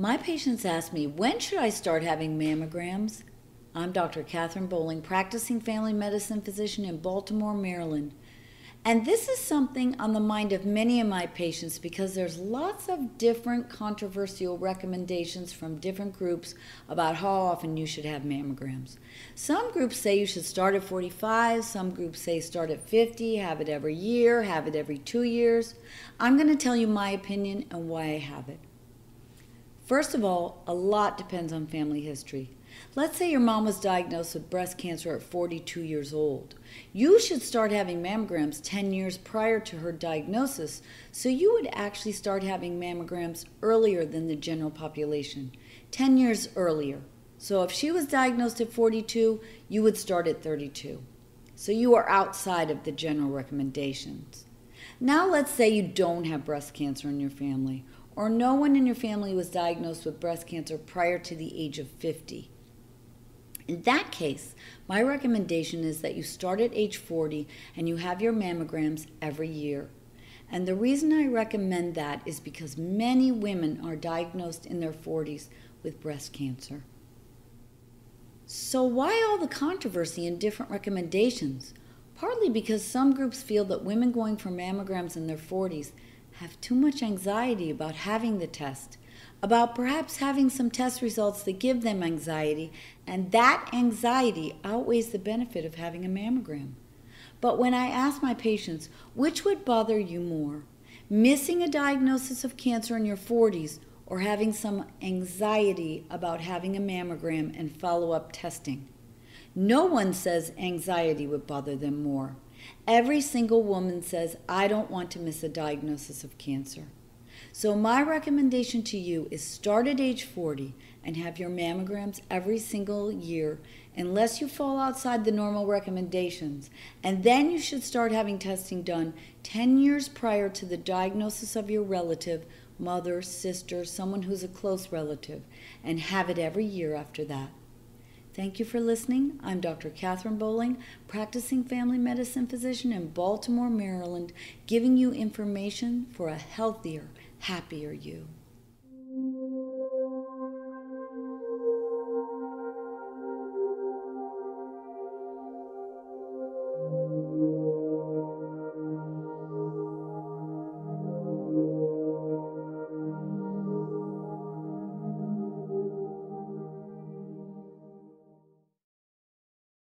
My patients ask me, when should I start having mammograms? I'm Dr. Catherine Bowling, practicing family medicine physician in Baltimore, Maryland. And this is something on the mind of many of my patients because there's lots of different controversial recommendations from different groups about how often you should have mammograms. Some groups say you should start at 45, some groups say start at 50, have it every year, have it every 2 years. I'm going to tell you my opinion and why I have it. First of all, a lot depends on family history. Let's say your mom was diagnosed with breast cancer at 42 years old. You should start having mammograms 10 years prior to her diagnosis, so you would actually start having mammograms earlier than the general population, 10 years earlier. So if she was diagnosed at 42, you would start at 32. So you are outside of the general recommendations. Now let's say you don't have breast cancer in your family, or no one in your family was diagnosed with breast cancer prior to the age of 50. In that case, my recommendation is that you start at age 40 and you have your mammograms every year. And the reason I recommend that is because many women are diagnosed in their 40s with breast cancer. So why all the controversy and different recommendations? Partly because some groups feel that women going for mammograms in their 40s have too much anxiety about having the test, about perhaps having some test results that give them anxiety, and that anxiety outweighs the benefit of having a mammogram. But when I ask my patients, which would bother you more, missing a diagnosis of cancer in your 40s or having some anxiety about having a mammogram and follow-up testing? No one says anxiety would bother them more. Every single woman says, I don't want to miss a diagnosis of cancer. So my recommendation to you is start at age 40 and have your mammograms every single year unless you fall outside the normal recommendations. And then you should start having testing done 10 years prior to the diagnosis of your relative, mother, sister, someone who's a close relative, and have it every year after that. Thank you for listening. I'm Dr. Catherine Bowling, practicing family medicine physician in Baltimore, Maryland, giving you information for a healthier, happier you.